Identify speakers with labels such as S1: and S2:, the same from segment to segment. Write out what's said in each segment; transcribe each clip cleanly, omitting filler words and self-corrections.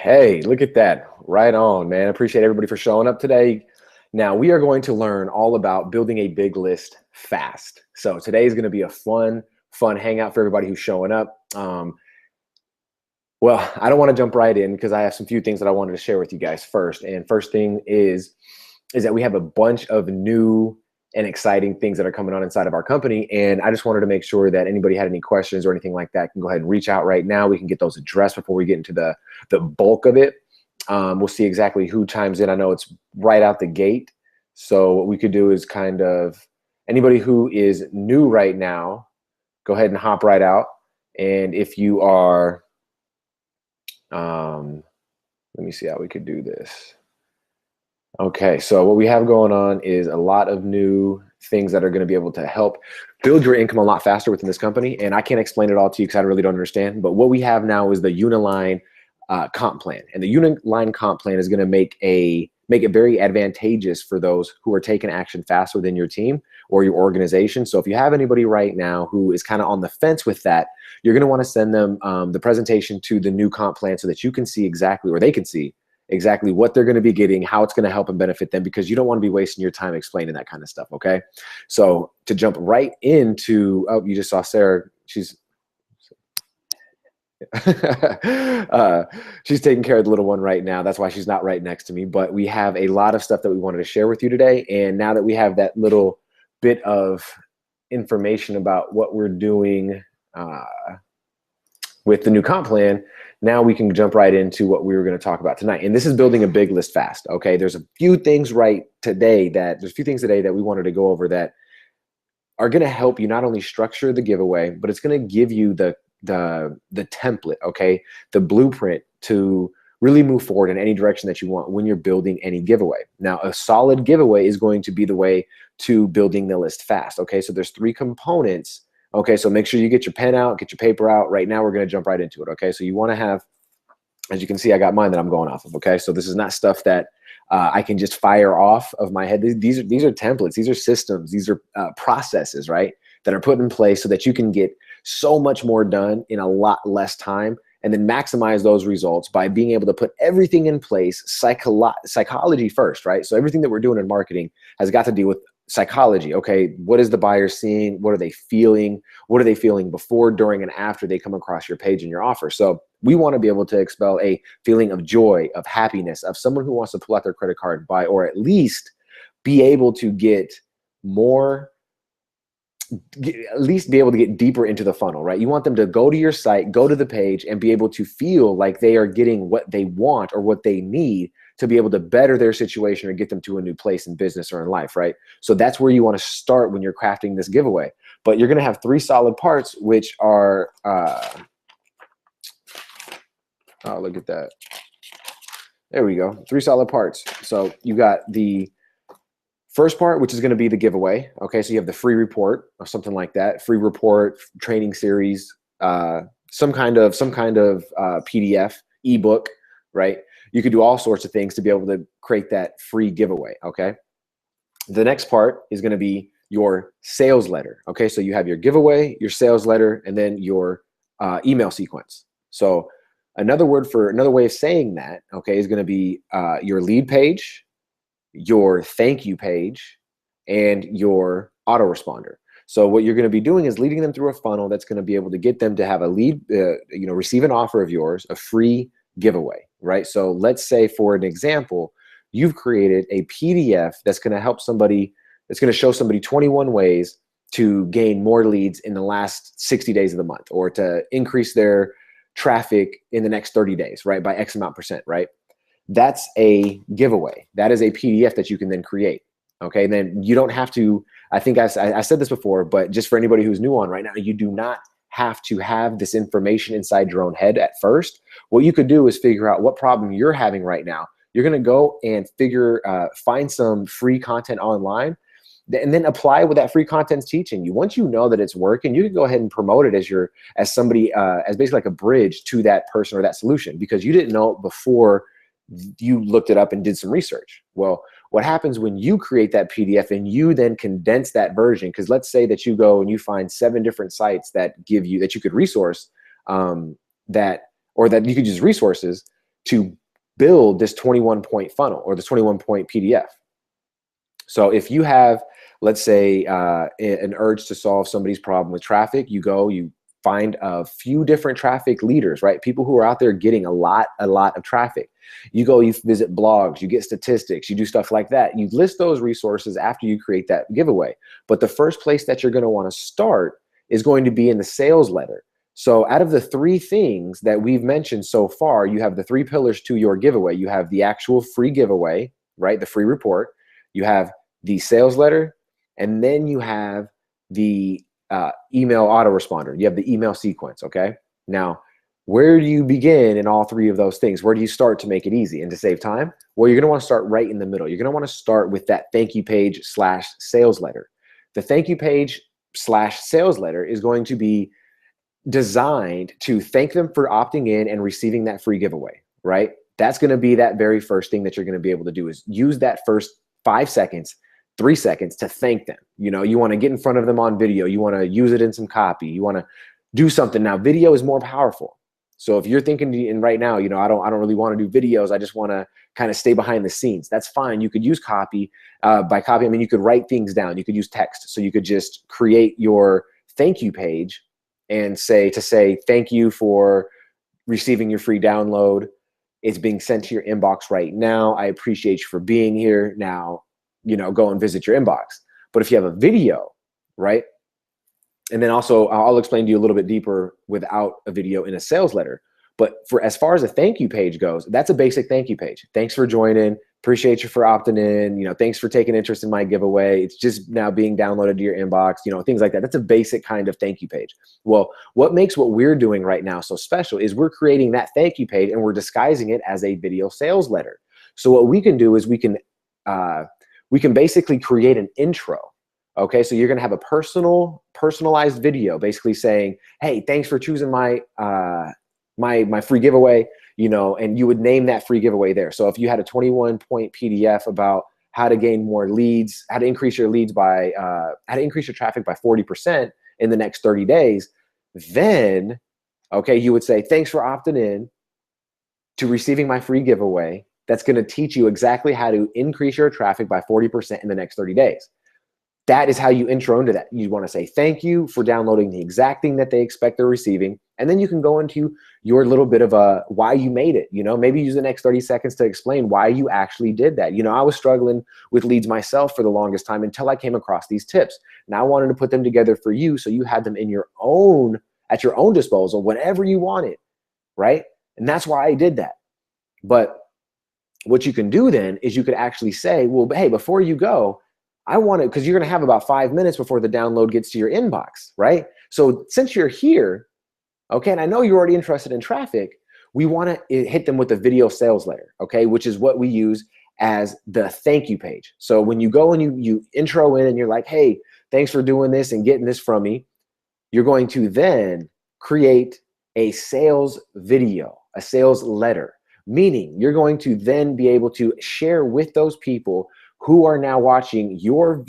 S1: Hey, look at that. Right on, man. Appreciate everybody for showing up today. Now, we are going to learn all about building a big list fast. So today is going to be a fun hangout for everybody who's showing up. Well, I don't want to jump right in because I have some few things that I wanted to share with you guys first. And first thing is that we have a bunch of new and exciting things that are coming on inside of our company. And I just wanted to make sure that anybody had any questions or anything like that can go ahead and reach out right now. We can get those addressed before we get into the bulk of it. We'll see exactly who chimes in. I know it's right out the gate. So what we could do is kind of anybody who is new right now, go ahead and hop right out. And if you are, let me see how we could do this. Okay, so what we have going on is a lot of new things that are going to be able to help build your income a lot faster within this company. And I can't explain it all to you because I really don't understand. But what we have now is the Uniline comp plan. And the Uniline comp plan is going to make it very advantageous for those who are taking action fast within your team or your organization. So if you have anybody right now who is kind of on the fence with that, you're going to want to send them the presentation to the new comp plan so that you can see exactly, or they can see exactly what they're going to be getting, how it's going to help and benefit them, because you don't want to be wasting your time explaining that kind of stuff. Okay. So to jump right into, oh, you just saw Sarah, she's she's taking care of the little one right now. That's why she's not right next to me. But we have a lot of stuff that we wanted to share with you today. And now that we have that little bit of information about what we're doing with the new comp plan, now we can jump right into what we were going to talk about tonight. And this is building a big list fast. Okay. There's a few things today that we wanted to go over that are going to help you not only structure the giveaway, but it's going to give you the template, okay, the blueprint to really move forward in any direction that you want when you're building any giveaway. Now, a solid giveaway is going to be the way to building the list fast, okay? So there's 3 components, okay? So make sure you get your pen out, get your paper out. Right now, we're going to jump right into it, okay? So you want to have, as you can see, I got mine that I'm going off of, okay? So this is not stuff that I can just fire off of my head. These are templates, these are systems, these are processes, right, that are put in place so that you can get so much more done in a lot less time, and then maximize those results by being able to put everything in place, psychology first, right? So everything that we're doing in marketing has got to deal with psychology. Okay, what is the buyer seeing? What are they feeling? What are they feeling before, during, and after they come across your page and your offer? So we want to be able to expel a feeling of joy, of happiness, of someone who wants to pull out their credit card and buy, or at least be able to get more, at least be able to get deeper into the funnel, right? You want them to go to your site, go to the page, and be able to feel like they are getting what they want or what they need to be able to better their situation or get them to a new place in business or in life, right? So that's where you want to start when you're crafting this giveaway. But you're going to have 3 solid parts, which are, oh, look at that. There we go. 3 solid parts. So you got the first part, which is going to be the giveaway. Okay, so you have the free report or something like that, free report, training series, some kind of PDF, ebook, right? You could do all sorts of things to be able to create that free giveaway. Okay, the next part is going to be your sales letter. Okay, so you have your giveaway, your sales letter, and then your email sequence. So another way of saying that, okay, is going to be your lead page, your thank you page, and your autoresponder. So what you're going to be doing is leading them through a funnel that's going to be able to get them to have a lead, receive an offer of yours, a free giveaway, right? So let's say, for an example, you've created a PDF that's going to help somebody, that's going to show somebody 21 ways to gain more leads in the last 60 days of the month, or to increase their traffic in the next 30 days, right, by X amount %, right? That's a giveaway. That is a PDF that you can then create. Okay, and then you don't have to, I think I said this before, but just for anybody who's new on right now, you do not have to have this information inside your own head at first. What you could do is figure out what problem you're having right now. You're going to go and find some free content online, and then apply what that free content's teaching you. Once you know that it's working, you can go ahead and promote it as basically like a bridge to that person or that solution, because you didn't know it before you looked it up and did some research. Well, what happens when you create that PDF and you then condense that version? Because let's say that you go and you find 7 different sites that give you, that you could resource, or that you could use resources. to build this 21-point funnel or this 21-point PDF. So if you have, let's say, an urge to solve somebody's problem with traffic, you go, you find a few different traffic leaders, right? People who are out there getting a lot of traffic. You go, you visit blogs, you get statistics, you do stuff like that. You list those resources after you create that giveaway. But the first place that you're going to want to start is going to be in the sales letter. So out of the three things that we've mentioned so far, you have the three pillars to your giveaway. You have the actual free giveaway, right? The free report. You have the sales letter, and then you have the email autoresponder. You have the email sequence, okay? Now, where do you begin in all three of those things? Where do you start to make it easy and to save time? Well, you're gonna wanna start right in the middle. You're gonna wanna start with that thank you page / sales letter. The thank you page / sales letter is going to be designed to thank them for opting in and receiving that free giveaway, right? That's gonna be that very first thing that you're gonna be able to do is use that first 5 seconds, 3 seconds to thank them. You know, you want to get in front of them on video. You want to use it in some copy. You want to do something. Now, video is more powerful. So if you're thinking and right now, you know, I don't really want to do videos. I just want to kind of stay behind the scenes. That's fine. You could use copy. By copy, I mean, you could write things down. You could use text. So you could just create your thank you page and say, thank you for receiving your free download. It's being sent to your inbox right now. I appreciate you for being here. Now, you know, go and visit your inbox. But if you have a video, right? And then also I'll explain to you a little bit deeper without a video in a sales letter. But for as far as a thank you page goes, that's a basic thank you page. Thanks for joining. Appreciate you for opting in. You know, thanks for taking interest in my giveaway. It's just now being downloaded to your inbox, you know, things like that. That's a basic kind of thank you page. Well, what makes what we're doing right now so special is we're creating that thank you page and we're disguising it as a video sales letter. So what we can do is we can basically create an intro. Okay, so you're gonna have a personalized video basically saying, hey, thanks for choosing my my free giveaway, you know, and you would name that free giveaway there. So if you had a 21-point PDF about how to gain more leads, how to increase your leads by, how to increase your traffic by 40% in the next 30 days, then, okay, you would say, thanks for opting in to receiving my free giveaway. That's gonna teach you exactly how to increase your traffic by 40% in the next 30 days. That is how you intro into that. You want to say thank you for downloading the exact thing that they expect they're receiving. And then you can go into your little bit of a why you made it. You know, maybe use the next 30 seconds to explain why you actually did that. You know, I was struggling with leads myself for the longest time until I came across these tips. Now I wanted to put them together for you so you had them in your own, at your own disposal, whenever you wanted, right? And that's why I did that. But what you can do then is you could actually say, well, hey, before you go, I want to, because you're going to have about 5 minutes before the download gets to your inbox, right? So since you're here, okay, and I know you're already interested in traffic, we want to hit them with a video sales letter, okay, which is what we use as the thank you page. So when you go and you intro in and you're like, hey, thanks for doing this and getting this from me, you're going to then create a sales video, a sales letter, meaning you're going to then be able to share with those people who are now watching your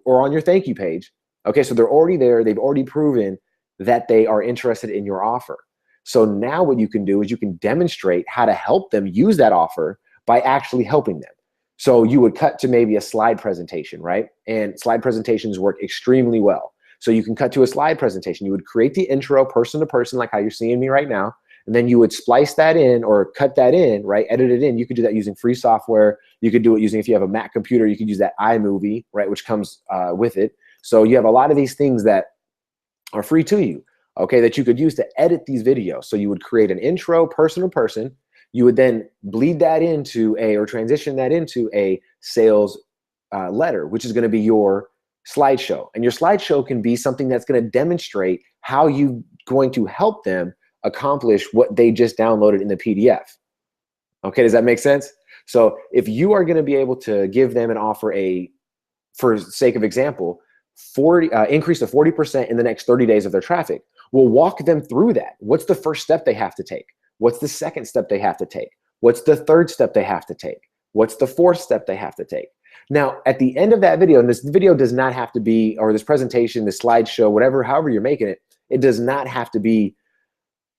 S1: or on your thank you page. Okay, so they're already there. They've already proven that they are interested in your offer. So now what you can do is you can demonstrate how to help them use that offer by actually helping them. So you would cut to maybe a slide presentation, right? And slide presentations work extremely well. So you can cut to a slide presentation. You would create the intro person to person, like how you're seeing me right now. And then you would splice that in or cut that in, right? Edit it in. You could do that using free software. You could do it using, if you have a Mac computer, you could use that iMovie, right? Which comes with it. So you have a lot of these things that are free to you, okay? That you could use to edit these videos. So you would create an intro person to person. You would then bleed that into or transition that into a sales letter, which is gonna be your slideshow. And your slideshow can be something that's gonna demonstrate how you're going to help them accomplish what they just downloaded in the PDF. Okay, does that make sense? So if you are going to be able to give them and offer for sake of example, increase to 40% in the next 30 days of their traffic, we'll walk them through that. What's the first step they have to take? What's the second step they have to take? What's the third step they have to take? What's the fourth step they have to take? Now, at the end of that video, and this video does not have to be, or this presentation, this slideshow, whatever, however you're making it, it does not have to be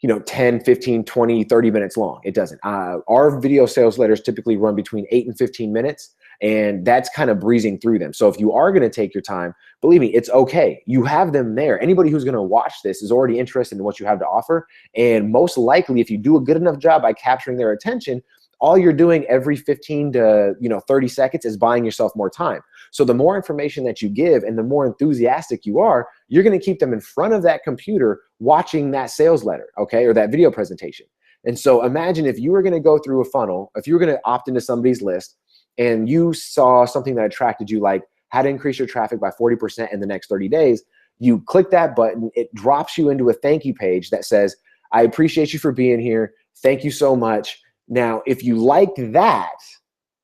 S1: 10, 15, 20, 30 minutes long. It doesn't. Our video sales letters typically run between 8 and 15 minutes, and that's kind of breezing through them. So if you are going to take your time, believe me, it's okay. You have them there. Anybody who's going to watch this is already interested in what you have to offer. And most likely, if you do a good enough job by capturing their attention, all you're doing every 15 to 30 seconds is buying yourself more time. So the more information that you give and the more enthusiastic you are, you're going to keep them in front of that computer watching that sales letter, okay, or that video presentation. And so imagine if you were going to go through a funnel, if you were going to opt into somebody's list and you saw something that attracted you, like how to increase your traffic by 40% in the next 30 days, you click that button, it drops you into a thank you page that says, I appreciate you for being here. Thank you so much. Now, if you like that,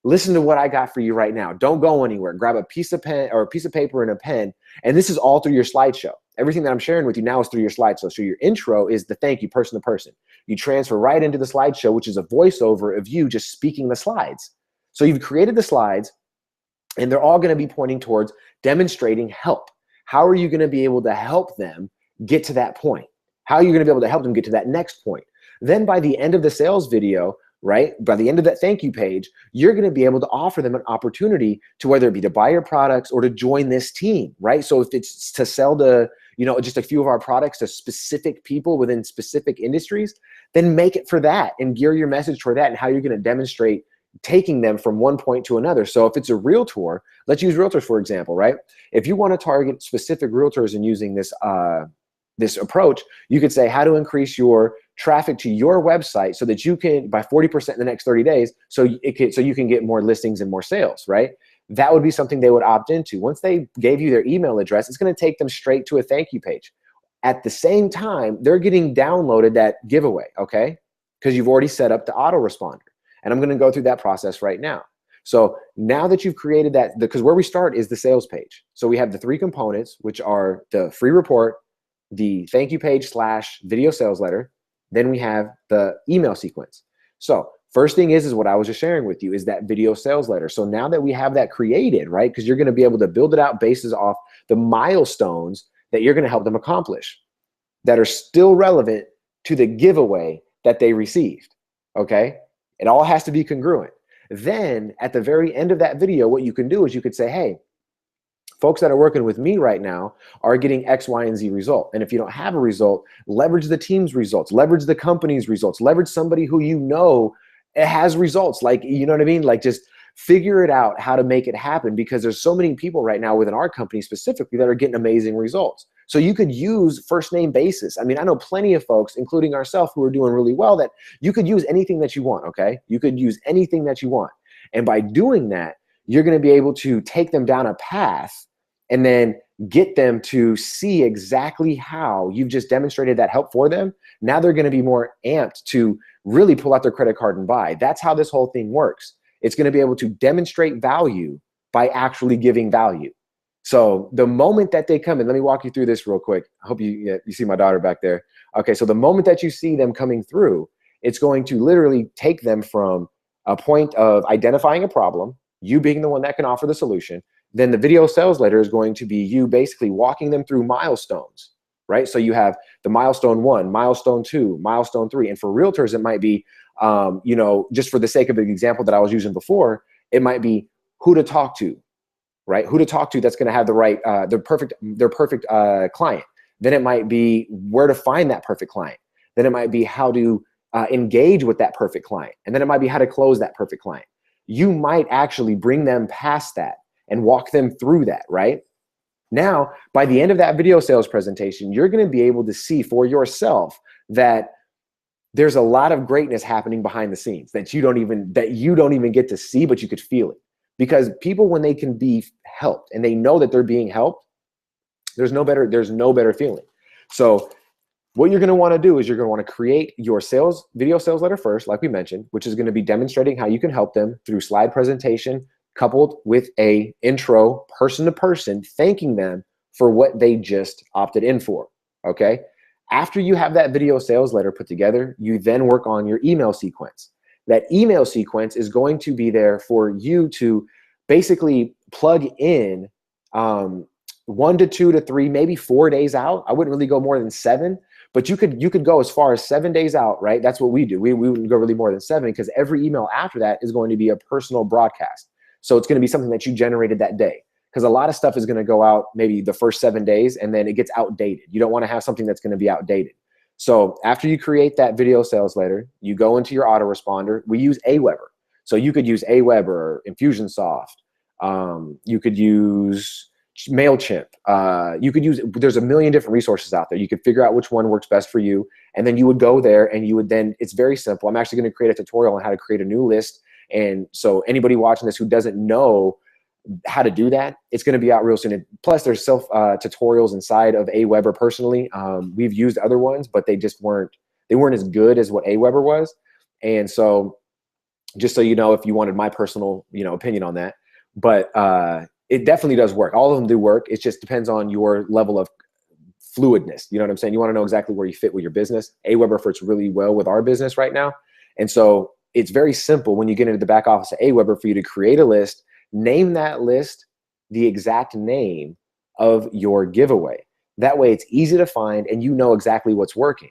S1: listen to what I got for you right now. Don't go anywhere. Grab a piece of pen or a piece of paper and a pen. And this is all through your slideshow. Everything that I'm sharing with you now is through your slideshow. So your intro is the thank you person to person. You transfer right into the slideshow, which is a voiceover of you just speaking the slides. So you've created the slides and they're all going to be pointing towards demonstrating help. How are you going to be able to help them get to that point? How are you going to be able to help them get to that next point? Then by the end of the sales video, right, by the end of that thank you page, you're going to be able to offer them an opportunity to whether it be to buy your products or to join this team, right? So if it's to sell to, just a few of our products to specific people within specific industries, then make it for that and gear your message for that and how you're going to demonstrate taking them from one point to another. So if it's a realtor, let's use realtors for example, right? If you want to target specific realtors and using this this approach, you could say how to increase your traffic to your website so that you can by 40% in the next 30 days, so you can get more listings and more sales, right? That would be something they would opt into. Once they gave you their email address, it's going to take them straight to a thank you page. At the same time, they're getting downloaded that giveaway, okay? Because you've already set up the autoresponder. And I'm going to go through that process right now. So now that you've created that, because where we start is the sales page. So we have the 3 components, which are the free report, the thank you page / video sales letter. Then we have the email sequence. So first thing is what I was just sharing with you is that video sales letter. So now that we have that created, right, because you're going to be able to build it out basis off the milestones that you're going to help them accomplish that are still relevant to the giveaway that they received, okay? It all has to be congruent. Then at the very end of that video, what you can do is you could say, hey, folks that are working with me right now are getting X, Y, and Z result. And if you don't have a result, leverage the team's results, leverage the company's results, leverage somebody who it has results. Like, you know what I mean? Like just figure it out how to make it happen, because there's so many people right now within our company specifically that are getting amazing results. So you could use first name basis. I mean, I know plenty of folks, including ourselves, who are doing really well, that you could use anything that you want, okay? You could use anything that you want. And by doing that, you're going to be able to take them down a path and then get them to see exactly how you've just demonstrated that help for them. Now they're going to be more amped to really pull out their credit card and buy. That's how this whole thing works. It's going to be able to demonstrate value by actually giving value. So the moment that they come in, let me walk you through this real quick. I hope you see my daughter back there. Okay, so the moment that you see them coming through, it's going to literally take them from a point of identifying a problem, you being the one that can offer the solution. Then the video sales letter is going to be you basically walking them through milestones, right? So you have the milestone 1, milestone 2, milestone 3. And for realtors, it might be, just for the sake of the example that I was using before, it might be who to talk to, right? Who to talk to that's going to have the right, their perfect client. Then it might be where to find that perfect client. Then it might be how to engage with that perfect client. And then it might be how to close that perfect client. You might actually bring them past that and walk them through that, right? Now, by the end of that video sales presentation, you're going to be able to see for yourself that there's a lot of greatness happening behind the scenes that you don't even get to see, but you could feel it. Because people, when they can be helped and they know that they're being helped, there's no better feeling. So what you're going to want to do is you're going to want to create your video sales letter first, like we mentioned, which is going to be demonstrating how you can help them through slide presentation, coupled with a intro person to person, thanking them for what they just opted in for, okay? After you have that video sales letter put together, you then work on your email sequence. That email sequence is going to be there for you to basically plug in 1 to 2 to 3, maybe 4 days out. I wouldn't really go more than 7, But you could go as far as 7 days out, right? That's what we do. We wouldn't go really more than 7, because every email after that is going to be a personal broadcast. So it's going to be something that you generated that day, because a lot of stuff is going to go out maybe the first 7 days and then it gets outdated. You don't want to have something that's going to be outdated. So after you create that video sales letter, you go into your autoresponder. We use Aweber. So you could use Aweber, Infusionsoft. You could use MailChimp. You could use, there's a million different resources out there. You could figure out which one works best for you. And then you would go there and you would then, it's very simple. I'm actually going to create a tutorial on how to create a new list. And so anybody watching this who doesn't know how to do that, it's going to be out real soon. And plus there's self tutorials inside of Aweber personally. We've used other ones, but they just weren't as good as what Aweber was. And so just so you know, if you wanted my personal, opinion on that, but it definitely does work. All of them do work. It just depends on your level of fluidness. You know what I'm saying? You want to know exactly where you fit with your business. Aweber fits really well with our business right now. And so it's very simple when you get into the back office of Aweber for you to create a list, name that list the exact name of your giveaway. That way it's easy to find and you know exactly what's working.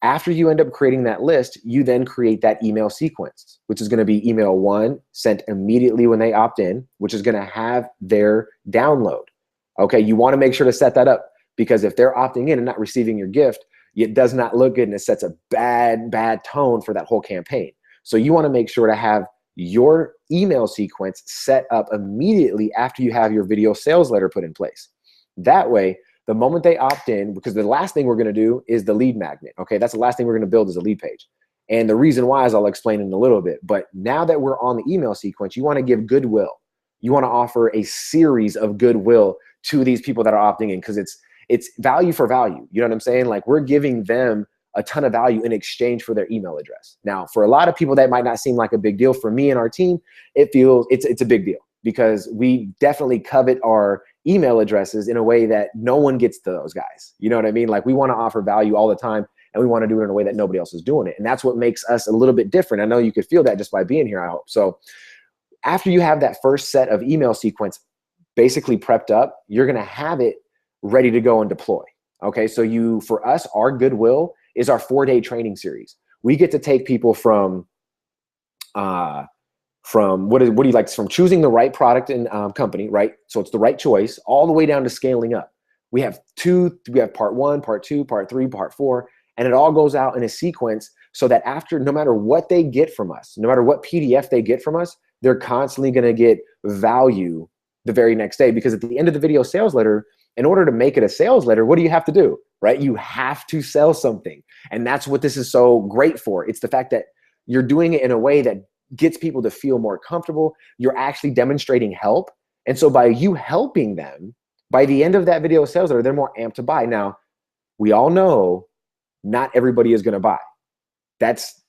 S1: After you end up creating that list, you then create that email sequence, which is going to be email 1 sent immediately when they opt in, which is going to have their download. Okay, you want to make sure to set that up, because if they're opting in and not receiving your gift, it does not look good and it sets a bad tone for that whole campaign. So you want to make sure to have your email sequence set up immediately after you have your video sales letter put in place. That way, the moment they opt in, because the last thing we're going to do is the lead magnet. Okay, that's the last thing we're going to build is a lead page. And the reason why is I'll explain in a little bit. But now that we're on the email sequence, you want to give goodwill. You want to offer a series of goodwill to these people that are opting in, because it's value for value. You know what I'm saying? Like, we're giving them a ton of value in exchange for their email address. Now, for a lot of people, that might not seem like a big deal. For me and our team, it's a big deal, because we definitely covet our email addresses in a way that no one gets to those guys. You know what I mean? Like, we want to offer value all the time, and we want to do it in a way that nobody else is doing it. And that's what makes us a little bit different. I know you could feel that just by being here, I hope. So after you have that first set of email sequence basically prepped up, you're going to have it ready to go and deploy. Okay. So for us, our goodwill is our 4-day training series. We get to take people from what do you like, from choosing the right product and company, right? So it's the right choice, all the way down to scaling up. We have part 1, part 2, part 3, part 4, and it all goes out in a sequence, so that after, no matter what they get from us, no matter what PDF they get from us, they're constantly going to get value the very next day. Because at the end of the video sales letter, in order to make it a sales letter, what do you have to do, right? You have to sell something. And that's what this is so great for. It's the fact that you're doing it in a way that gets people to feel more comfortable. You're actually demonstrating help. And so by you helping them, by the end of that video sales letter, they're more amped to buy. Now, we all know not everybody is going to buy. That's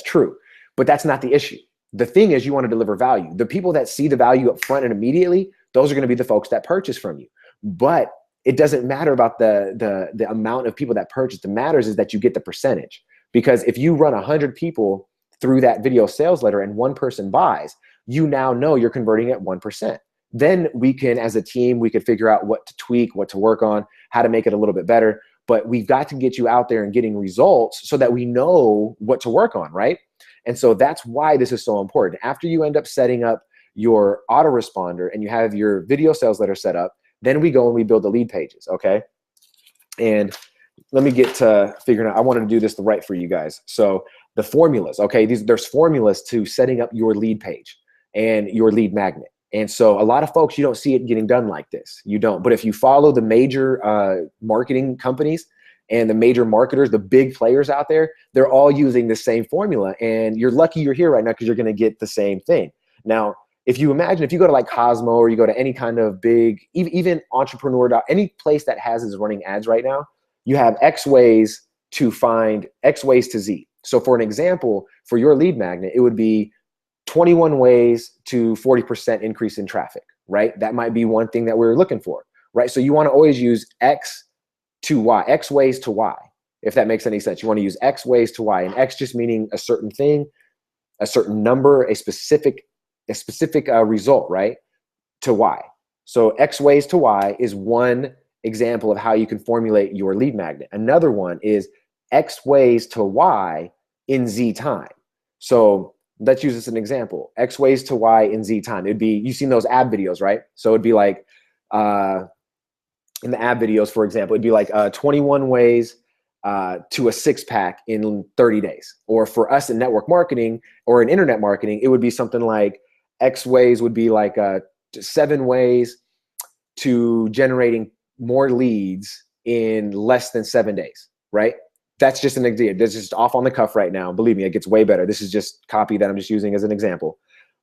S1: true. But that's not the issue. The thing is, you want to deliver value. The people that see the value up front and immediately, those are going to be the folks that purchase from you. But it doesn't matter about the amount of people that purchase. What matters is that you get the percentage. Because if you run 100 people through that video sales letter and one person buys, you now know you're converting at 1%. Then we can, as a team, we could figure out what to tweak, what to work on, how to make it a little bit better. But we've got to get you out there and getting results so that we know what to work on, right? And so that's why this is so important. After you end up setting up your autoresponder and you have your video sales letter set up, then we go and we build the lead pages, okay? And let me get to figuring out, I wanted to do this right for you guys. So the formulas, okay? There's formulas to setting up your lead page and your lead magnet. And so a lot of folks, you don't see it getting done like this. You don't. But if you follow the major marketing companies and the major marketers, the big players out there, they're all using the same formula. And you're lucky you're here right now because you're going to get the same thing. Now, if you imagine, if you go to like Cosmo or you go to any kind of big, even Entrepreneur, any place that is running ads right now, you have X ways to find X ways to Z. So for an example, for your lead magnet, it would be 21 ways to 40% increase in traffic, right? That might be one thing that we're looking for, right? So you want to always use X to Y, X ways to Y, if that makes any sense. You want to use X ways to Y, and X just meaning a certain thing, a certain number, a specific result, right? To Y. So X ways to Y is one example of how you can formulate your lead magnet. Another one is X ways to Y in Z time. So let's use this as an example. X ways to Y in Z time. It'd be, you've seen those ab videos, right? So it'd be like, in the ab videos, for example, it'd be like 21 ways to a six-pack in 30 days. Or for us in network marketing or in internet marketing, it would be something like X ways would be like 7 ways to generating more leads in less than 7 days, right? That's just an idea. That's just off on the cuff right now. Believe me, it gets way better. This is just copy that I'm just using as an example.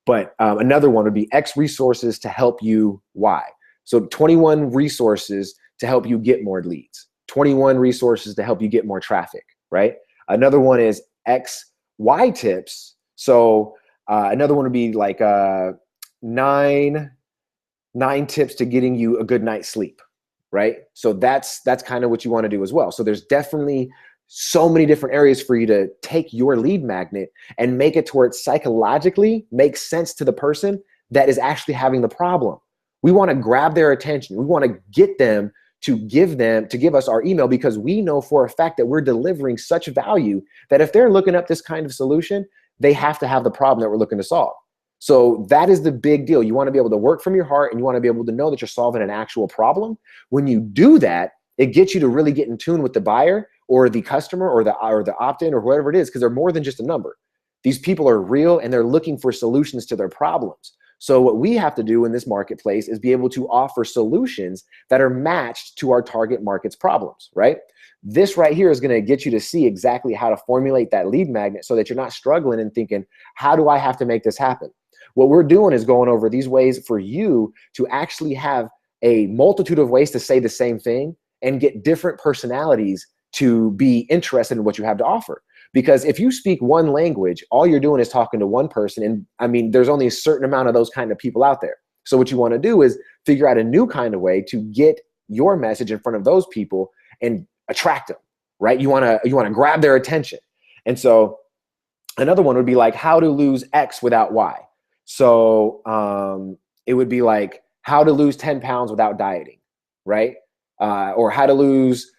S1: But another one would be X resources to help you Y. So 21 resources to help you get more leads. 21 resources to help you get more traffic, right? Another one is X, Y tips. So another one would be like 9 tips to getting you a good night's sleep, right? So that's kind of what you want to do as well. So there's definitely so many different areas for you to take your lead magnet and make it to where it psychologically makes sense to the person that is actually having the problem. We want to grab their attention. We want to get them to give us our email, because we know for a fact that we're delivering such value that if they're looking up this kind of solution, they have to have the problem that we're looking to solve. So that is the big deal. You want to be able to work from your heart, and you want to be able to know that you're solving an actual problem. When you do that, it gets you to really get in tune with the buyer or the customer or the opt-in or whatever it is, because they're more than just a number. These people are real, and they're looking for solutions to their problems. So what we have to do in this marketplace is be able to offer solutions that are matched to our target market's problems, right? This right here is going to get you to see exactly how to formulate that lead magnet so that you're not struggling and thinking, how do I have to make this happen? What we're doing is going over these ways for you to actually have a multitude of ways to say the same thing and get different personalities to be interested in what you have to offer. Because if you speak one language, all you're doing is talking to one person. And I mean, there's only a certain amount of those kind of people out there. So what you want to do is figure out a new kind of way to get your message in front of those people and attract them, right? You want to grab their attention. And so another one would be like how to lose X without Y. So it would be like how to lose 10 pounds without dieting, right? Or how to lose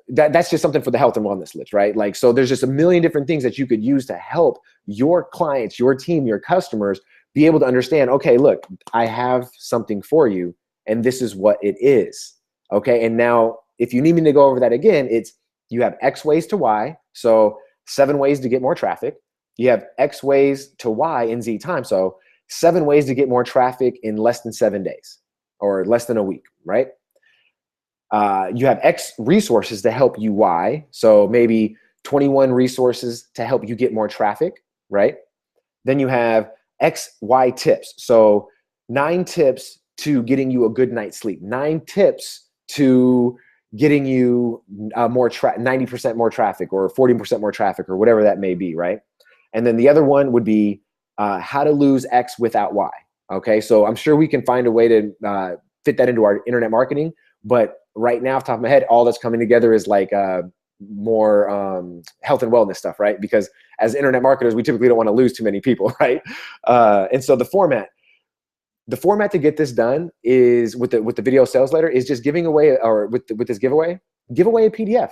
S1: that's just something for the health and wellness list, right? Like, so there's just a million different things that you could use to help your clients, your team, your customers be able to understand, okay, look, I have something for you and this is what it is. Okay. And now if you need me to go over that again, it's, you have X ways to Y. So 7 ways to get more traffic. You have X ways to Y in Z time. So 7 ways to get more traffic in less than 7 days or less than a week, right? You have X resources to help you Y. So maybe 21 resources to help you get more traffic, right? Then you have X, Y tips. So 9 tips to getting you a good night's sleep. 9 tips to getting you 90% more traffic or 40% more traffic or whatever that may be, right? And then the other one would be how to lose X without Y. Okay, so I'm sure we can find a way to fit that into our internet marketing, but right now, off the top of my head, all that's coming together is like more health and wellness stuff, right? Because as internet marketers, we typically don't want to lose too many people, right? And so the format to get this done is with the video sales letter is just giving away, or with this giveaway, give away a PDF.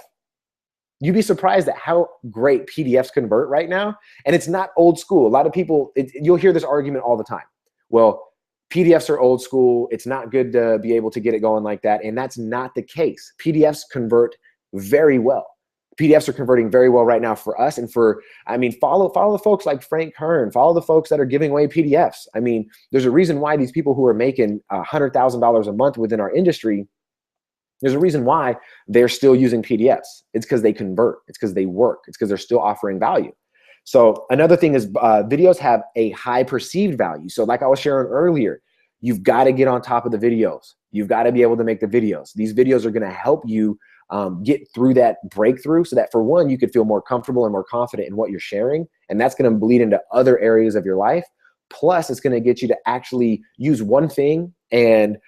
S1: You'd be surprised at how great PDFs convert right now. And it's not old school. A lot of people, you'll hear this argument all the time. Well, PDFs are old school. It's not good to be able to get it going like that. And that's not the case. PDFs convert very well. PDFs are converting very well right now for us. And for, I mean, follow the folks like Frank Kern, follow the folks that are giving away PDFs. I mean, there's a reason why these people who are making $100,000 a month within our industry, there's a reason why they're still using PDFs. It's because they convert. It's because they work. It's because they're still offering value. So another thing is videos have a high perceived value. So like I was sharing earlier, you've got to get on top of the videos. You've got to be able to make the videos. These videos are going to help you get through that breakthrough so that, for one, you could feel more comfortable and more confident in what you're sharing. And that's going to bleed into other areas of your life. Plus, it's going to get you to actually use one thing, and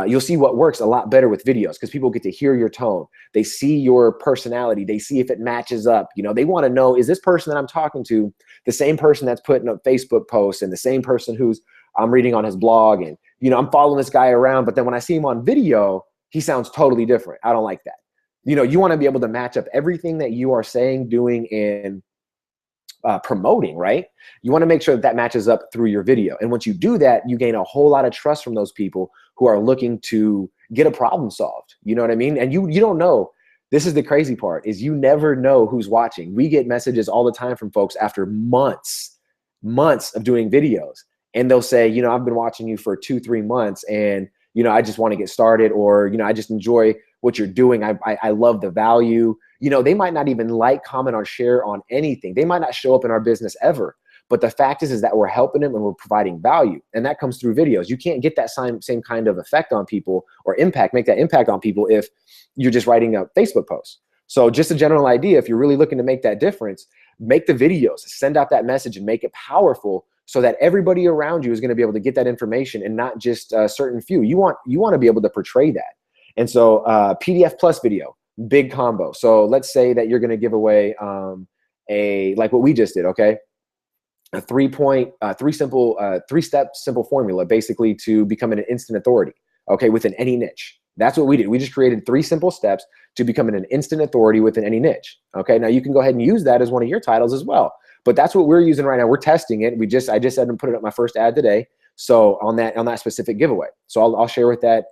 S1: you'll see what works a lot better with videos, because people get to hear your tone. They see your personality. They see if it matches up. You know, they want to know, is this person that I'm talking to the same person that's putting up Facebook posts and the same person who's I'm reading on his blog, and, you know, I'm following this guy around, but then when I see him on video, he sounds totally different. I don't like that. You know, you want to be able to match up everything that you are saying, doing, and promoting, right? You want to make sure that that matches up through your video. And once you do that, you gain a whole lot of trust from those people who are looking to get a problem solved. You know what I mean? And you don't know. This is the crazy part, is you never know who's watching. We get messages all the time from folks after months of doing videos. And they'll say, you know, I've been watching you for 2-3 months, and, you know, I just want to get started, or, you know, I just enjoy what you're doing. I love the value. You know, they might not even like, comment, or share on anything. They might not show up in our business ever. But the fact is that we're helping them and we're providing value. And that comes through videos. You can't get that same kind of effect on people, or make that impact on people, if you're just writing a Facebook post. So just a general idea, if you're really looking to make that difference, make the videos, send out that message, and make it powerful, so that everybody around you is going to be able to get that information, and not just a certain few. You want to be able to portray that. And so PDF plus video, big combo. So let's say that you're going to give away like what we just did, okay? A 3-step simple formula, basically, to becoming an instant authority, okay, within any niche. That's what we did. We just created 3 simple steps to becoming an instant authority within any niche. Okay, now you can go ahead and use that as one of your titles as well. But that's what we're using right now. We're testing it. I just had to put it up my first ad today. So on that specific giveaway. So I'll share with that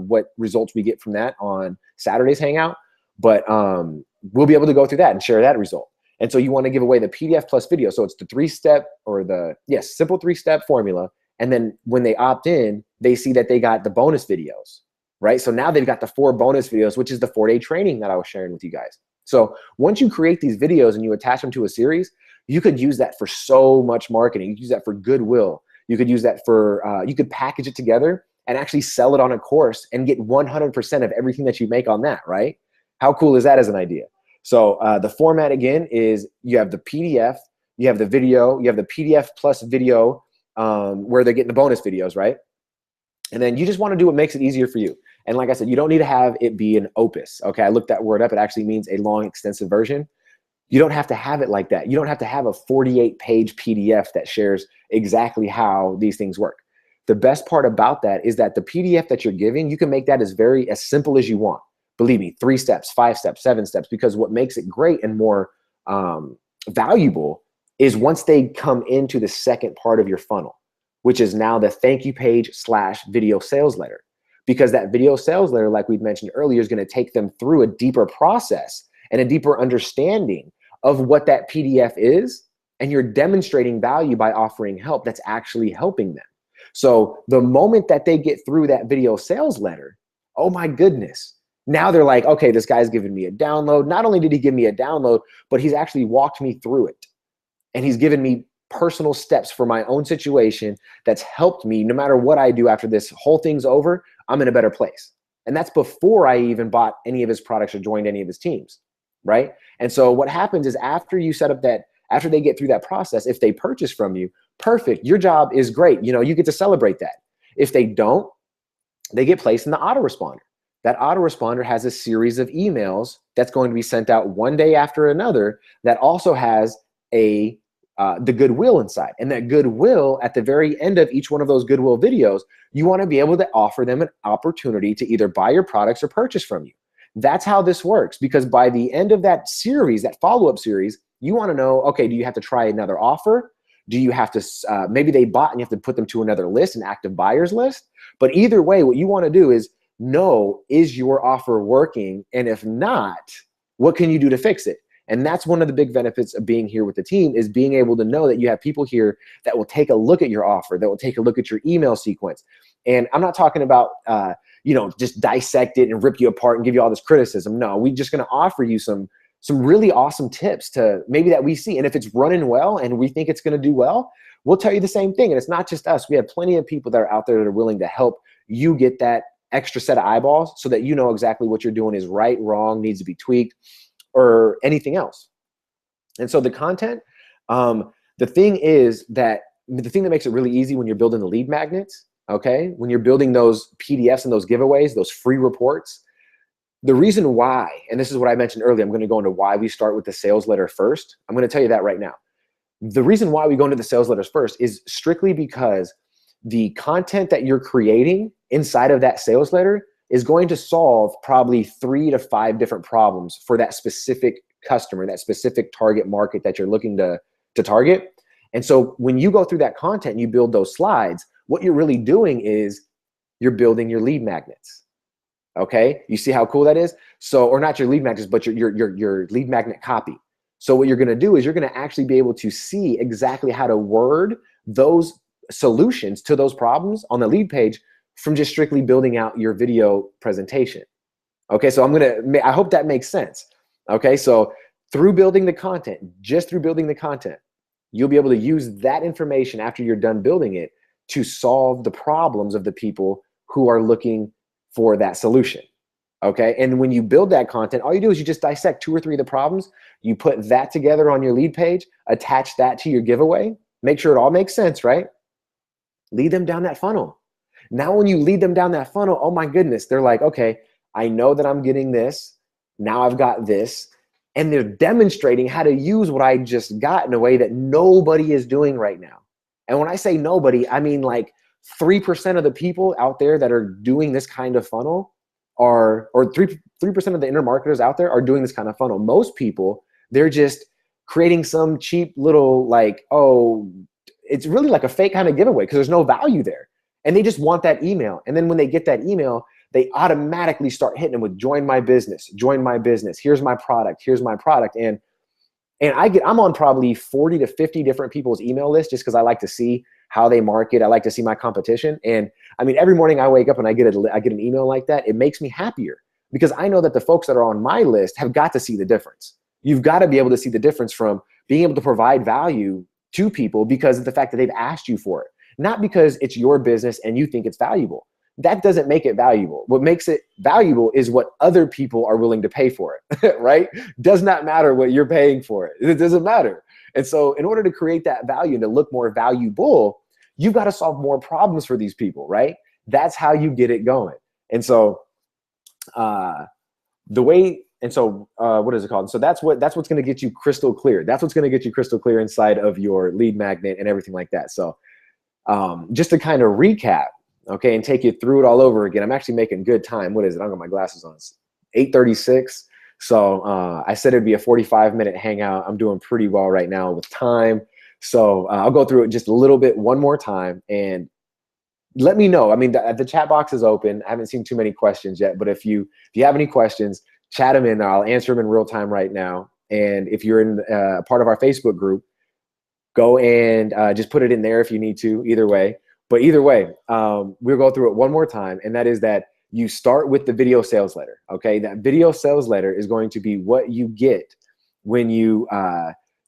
S1: what results we get from that on Saturday's Hangout. But we'll be able to go through that and share that result. And so you want to give away the PDF plus video. So it's the 3-step, or simple 3-step formula. And then when they opt in, they see that they got the bonus videos, right? So now they've got the 4 bonus videos, which is the 4-day training that I was sharing with you guys. So once you create these videos and you attach them to a series, you could use that for so much marketing. You could use that for goodwill. You could use that for, you could package it together and actually sell it on a course and get 100% of everything that you make on that, right? How cool is that as an idea? So the format, again, is you have the PDF, you have the video, you have the PDF plus video where they're getting the bonus videos, right? And then you just want to do what makes it easier for you. And like I said, you don't need to have it be an opus. Okay, I looked that word up. It actually means a long, extensive version. You don't have to have it like that. You don't have to have a 48-page PDF that shares exactly how these things work. The best part about that is that the PDF that you're giving, you can make that as simple as you want. Believe me, 3 steps, 5 steps, 7 steps, because what makes it great and more valuable is once they come into the second part of your funnel, which is now the thank you page / video sales letter. Because that video sales letter, like we mentioned earlier, is going to take them through a deeper process and a deeper understanding of what that PDF is. And you're demonstrating value by offering help that's actually helping them. So the moment that they get through that video sales letter, oh my goodness, now they're like, okay, this guy's giving me a download. Not only did he give me a download, but he's actually walked me through it. And he's given me personal steps for my own situation that's helped me. No matter what I do after this whole thing's over, I'm in a better place. And that's before I even bought any of his products or joined any of his teams, right? And so what happens is after you set up that, after they get through that process, if they purchase from you, perfect, your job is great. You know, you get to celebrate that. If they don't, they get placed in the autoresponder. That autoresponder has a series of emails that's going to be sent out one day after another that also has the goodwill inside. And that goodwill, at the very end of each one of those goodwill videos, you want to be able to offer them an opportunity to either buy your products or purchase from you. That's how this works, because by the end of that series, that follow-up series, you want to know, okay, do you have to try another offer? Do you have to, maybe they bought and you have to put them to another list, an active buyers list? But either way, what you want to do is know, is your offer working? And if not, what can you do to fix it? And that's one of the big benefits of being here with the team, is being able to know that you have people here that will take a look at your offer, that will take a look at your email sequence. And I'm not talking about, just dissect it and rip you apart and give you all this criticism. No, we're just going to offer you some really awesome tips to maybe that we see. And if it's running well and we think it's going to do well, we'll tell you the same thing. And it's not just us. We have plenty of people that are out there that are willing to help you get that extra set of eyeballs so that you know exactly what you're doing is right, wrong, needs to be tweaked, or anything else. And so the content, the thing that makes it really easy when you're building the lead magnets, okay, when you're building those PDFs and those giveaways, those free reports, the reason why, and this is what I mentioned earlier, I'm going to go into why we start with the sales letter first. I'm going to tell you that right now. The reason why we go into the sales letters first is strictly because the content that you're creating inside of that sales letter is going to solve probably 3 to 5 different problems for that specific customer, that specific target market that you're looking to target. And so when you go through that content and you build those slides, what you're really doing is you're building your lead magnets. Okay, you see how cool that is? So, or not your lead magnets, but your lead magnet copy. So what you're going to do is you're going to actually be able to see exactly how to word those solutions to those problems on the lead page from just strictly building out your video presentation. Okay, so I hope that makes sense. Okay, so through building the content, just through building the content, you'll be able to use that information after you're done building it to solve the problems of the people who are looking for that solution. Okay, and when you build that content, all you do is you just dissect 2 or 3 of the problems, you put that together on your lead page, attach that to your giveaway, make sure it all makes sense, right? Lead them down that funnel. Now when you lead them down that funnel, oh my goodness, they're like, okay, I know that I'm getting this, now I've got this, and they're demonstrating how to use what I just got in a way that nobody is doing right now. And when I say nobody, I mean like 3% of the people out there that are doing this kind of funnel or 3% of the inner marketers out there are doing this kind of funnel. Most people, they're just creating some cheap little like, oh, it's really like a fake kind of giveaway because there's no value there. And they just want that email. And then when they get that email, they automatically start hitting them with join my business, here's my product, And I'm on probably 40 to 50 different people's email lists just because I like to see how they market. I like to see my competition. And I mean, every morning I wake up and I get an email like that. It makes me happier because I know that the folks that are on my list have got to see the difference. You've got to be able to see the difference from being able to provide value to people because of the fact that they've asked you for it, not because it's your business and you think it's valuable. That doesn't make it valuable. What makes it valuable is what other people are willing to pay for it, right? Does not matter what you're paying for it. It doesn't matter. And so in order to create that value and to look more valuable, you've got to solve more problems for these people, right? That's how you get it going. And so what is it called? So that's what's going to get you crystal clear. That's what's going to get you crystal clear inside of your lead magnet and everything like that. So just to kind of recap, okay, and take you through it all over again. I'm actually making good time. What is it? I don't got my glasses on. It's 8:36. So I said it'd be a 45-minute hangout. I'm doing pretty well right now with time. So I'll go through it just a little bit one more time and let me know. I mean, the chat box is open. I haven't seen too many questions yet, but if you have any questions, chat them in there. I'll answer them in real time right now. And if you're in part of our Facebook group, go and just put it in there if you need to, either way. But either way, we'll go through it one more time, and that is that you start with the video sales letter, okay? That video sales letter is going to be what you get when you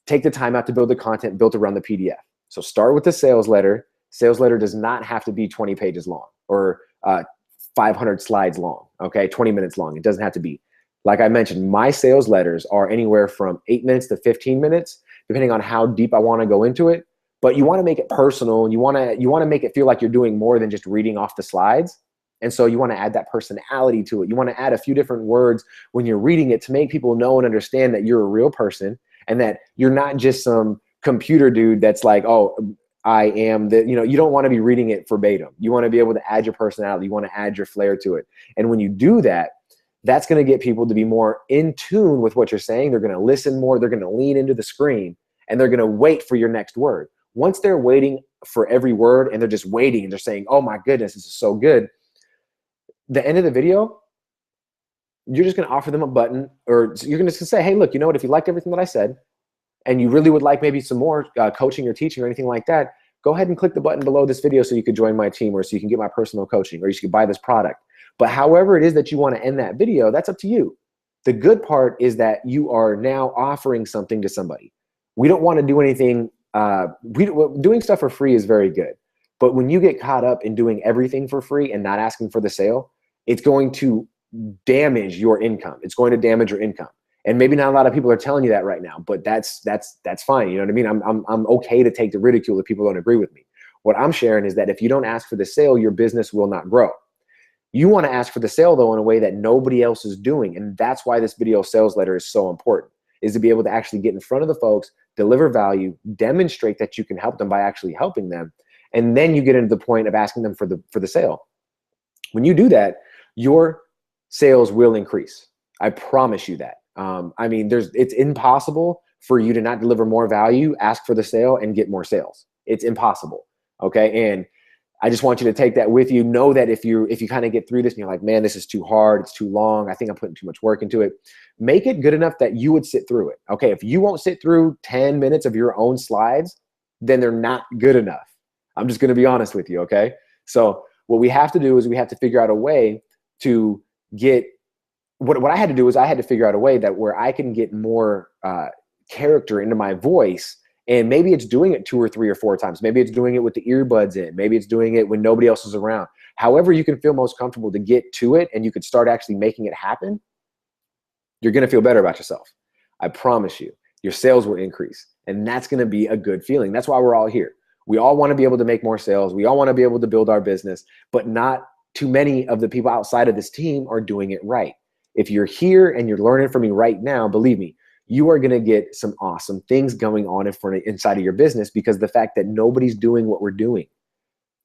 S1: take the time out to build the content built around the PDF. So start with the sales letter. Sales letter does not have to be 20 pages long or 500 slides long, okay? 20 minutes long. It doesn't have to be. Like I mentioned, my sales letters are anywhere from 8 minutes to 15 minutes, depending on how deep I want to go into it. But you want to make it personal, and you want to make it feel like you're doing more than just reading off the slides. And so you want to add that personality to it. You want to add a few different words when you're reading it to make people know and understand that you're a real person and that you're not just some computer dude that's like, oh, I am the, you don't want to be reading it verbatim. You want to be able to add your personality. You want to add your flair to it. And when you do that, that's going to get people to be more in tune with what you're saying. They're going to listen more. They're going to lean into the screen, and they're going to wait for your next word. Once they're waiting for every word and they're just waiting and they're saying, oh my goodness, this is so good. The end of the video, you're just going to offer them a button, or you're going to say, hey, look, you know what? If you liked everything that I said and you really would like maybe some more coaching or teaching or anything like that, go ahead and click the button below this video so you could join my team, or so you can get my personal coaching, or you could buy this product. But however it is that you want to end that video, that's up to you. The good part is that you are now offering something to somebody. We don't want to do anything. Doing stuff for free is very good. But when you get caught up in doing everything for free and not asking for the sale, it's going to damage your income. It's going to damage your income. And maybe not a lot of people are telling you that right now, but that's fine. You know what I mean? I'm okay to take the ridicule if people don't agree with me. What I'm sharing is that if you don't ask for the sale, your business will not grow. You want to ask for the sale, though, in a way that nobody else is doing. And that's why this video sales letter is so important, is to be able to actually get in front of the folks, deliver value, demonstrate that you can help them by actually helping them. And then you get into the point of asking them for the sale. When you do that, your sales will increase. I promise you that. I mean, it's impossible for you to not deliver more value, ask for the sale, and get more sales. It's impossible. Okay. And I just want you to take that with you. Know that if you kind of get through this and you're like, man, this is too hard, it's too long, I think I'm putting too much work into it, make it good enough that you would sit through it. Okay. If you won't sit through 10 minutes of your own slides, then they're not good enough. I'm just going to be honest with you. Okay. So what we have to do is we have to figure out a way to get what I had to do is I had to figure out a way that where I can get more character into my voice. And maybe it's doing it 2 or 3 or 4 times. Maybe it's doing it with the earbuds in. Maybe it's doing it when nobody else is around. However you can feel most comfortable to get to it and you could start actually making it happen, you're going to feel better about yourself. I promise you, your sales will increase. And that's going to be a good feeling. That's why we're all here. We all want to be able to make more sales. We all want to be able to build our business, but not too many of the people outside of this team are doing it right. If you're here and you're learning from me right now, believe me, you are going to get some awesome things going on inside of your business because the fact that nobody's doing what we're doing.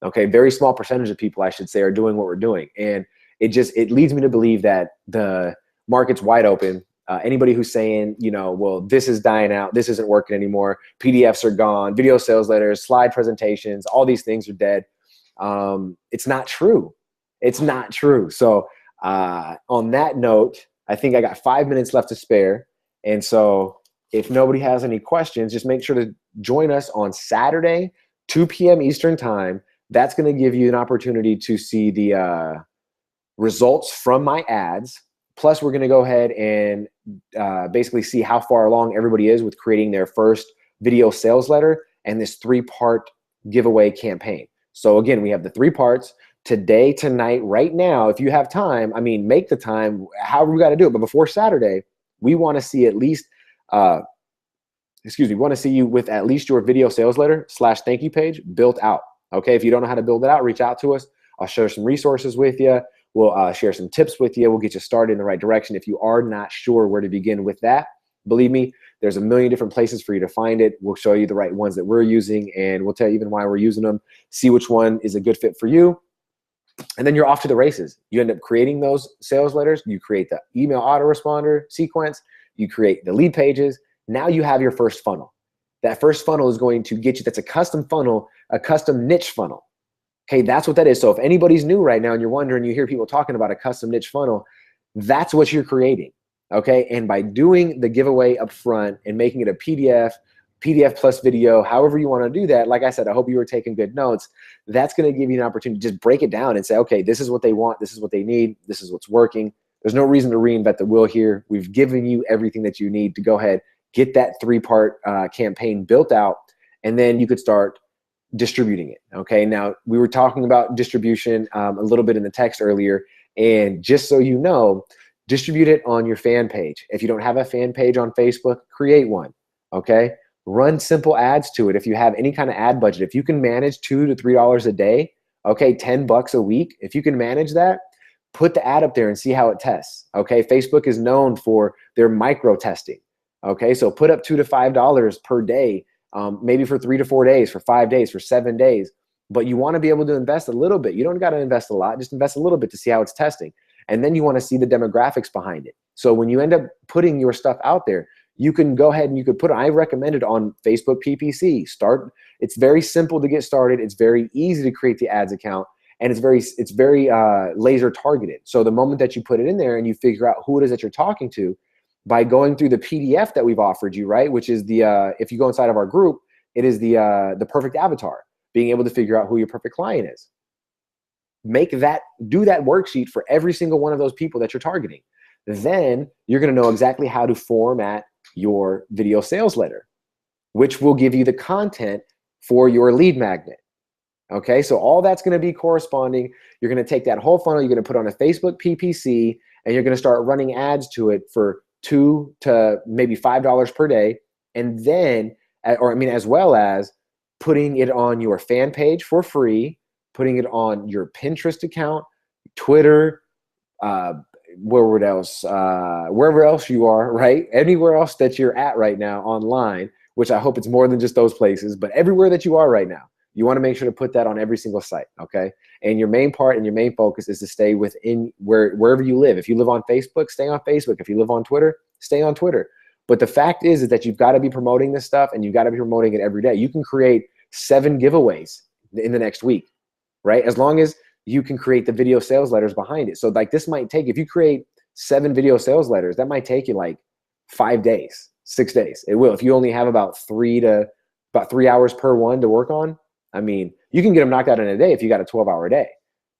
S1: Okay, very small percentage of people, I should say, are doing what we're doing. And it leads me to believe that the market's wide open. Anybody who's saying, well, this is dying out, this isn't working anymore, PDFs are gone, video sales letters, slide presentations, all these things are dead. It's not true. It's not true. So on that note, I think I got 5 minutes left to spare. And so if nobody has any questions, just make sure to join us on Saturday, 2 p.m. Eastern time. That's going to give you an opportunity to see the results from my ads. Plus, we're going to go ahead and basically see how far along everybody is with creating their first video sales letter and this 3-part giveaway campaign. So again, we have the 3 parts. Today, tonight, right now, if you have time, I mean, make the time, however we got to do it. But before Saturday, we want to see at least, we want to see you with at least your video sales letter / thank you page built out. Okay. If you don't know how to build it out, reach out to us. I'll share some resources with you. We'll share some tips with you. We'll get you started in the right direction. If you are not sure where to begin with that, believe me, there's a million different places for you to find it. We'll show you the right ones that we're using and we'll tell you even why we're using them. See which one is a good fit for you. And then you're off to the races. You end up creating those sales letters. You create the email autoresponder sequence. You create the lead pages. Now you have your first funnel. That first funnel is going to get you, that's a custom funnel, a custom niche funnel. Okay, that's what that is. So if anybody's new right now and you're wondering, you hear people talking about a custom niche funnel, that's what you're creating. Okay, and by doing the giveaway up front and making it a PDF plus video, however you want to do that, like I said, I hope you were taking good notes. That's going to give you an opportunity to just break it down and say, okay, this is what they want. This is what they need. This is what's working. There's no reason to reinvent the wheel here. We've given you everything that you need to go ahead, get that 3-part campaign built out, and then you could start distributing it. Okay. Now we were talking about distribution a little bit in the text earlier. And just so you know, distribute it on your fan page. If you don't have a fan page on Facebook, create one. Okay. Run simple ads to it. If you have any kind of ad budget, if you can manage $2 to $3 a day, okay, $10 a week, if you can manage that, put the ad up there and see how it tests. Okay. Facebook is known for their micro testing. Okay. So put up $2 to $5 per day, maybe for 3 to 4 days, for 5 days, for 7 days, but you want to be able to invest a little bit. You don't got to invest a lot, just invest a little bit to see how it's testing. And then you want to see the demographics behind it. So when you end up putting your stuff out there, you can go ahead and you could put it, I recommend it on Facebook PPC. It's very simple to get started. It's very easy to create the ads account, and it's very laser targeted. So the moment that you put it in there and you figure out who it is that you're talking to by going through the PDF that we've offered you, right? Which is if you go inside of our group, it is the perfect avatar, being able to figure out who your perfect client is. Do that worksheet for every single one of those people that you're targeting. Then you're going to know exactly how to format your video sales letter, which will give you the content for your lead magnet. Okay, so all that's going to be corresponding. You're going to take that whole funnel, you're going to put on a Facebook PPC, and you're going to start running ads to it for $2 to maybe $5 per day. And then, as well as putting it on your fan page for free, putting it on your Pinterest account, Twitter, wherever else you are, right? Anywhere else that you're at right now online, which I hope it's more than just those places, but everywhere that you are right now, You want to make sure to put that on every single site, okay? And your main part and your main focus is to stay within wherever you live. If you live on Facebook, stay on Facebook. If you live on Twitter, stay on Twitter. But the fact is that you've got to be promoting this stuff, and you've got to be promoting it every day. You can create 7 giveaways in the next week, right? As long as you can create the video sales letters behind it. So like this might take, if you create 7 video sales letters, that might take you like 5 days, 6 days. It will. If you only have about 3 hours per one to work on, I mean, you can get them knocked out in a day if you got a 12-hour day,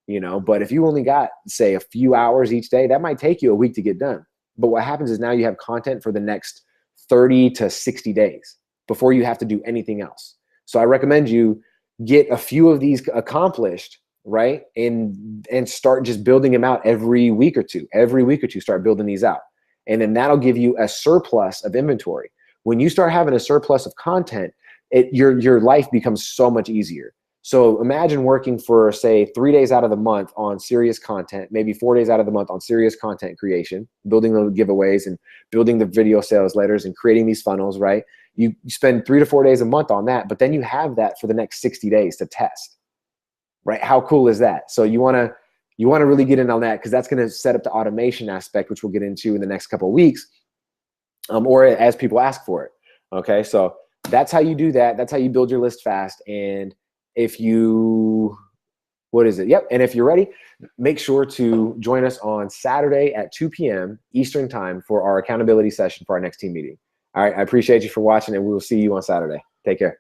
S1: you know, but if you only got, say, a few hours each day, that might take you a week to get done. But what happens is now you have content for the next 30 to 60 days before you have to do anything else. So I recommend you get a few of these accomplished, right? And start just building them out every week or two. Every week or two, start building these out. And then that'll give you a surplus of inventory. When you start having a surplus of content, your life becomes so much easier. So imagine working for, say, 3 days out of the month on serious content, maybe 4 days out of the month on serious content creation, building the giveaways and building the video sales letters and creating these funnels, right? You spend 3 to 4 days a month on that, but then you have that for the next 60 days to test, right? How cool is that? So you want to really get in on that, because that's going to set up the automation aspect, which we'll get into in the next couple of weeks, or as people ask for it. Okay, so that's how you do that. That's how you build your list fast. And if you, what is it? Yep. And if you're ready, make sure to join us on Saturday at 2 p.m. Eastern time for our accountability session for our next team meeting. All right. I appreciate you for watching, and we will see you on Saturday. Take care.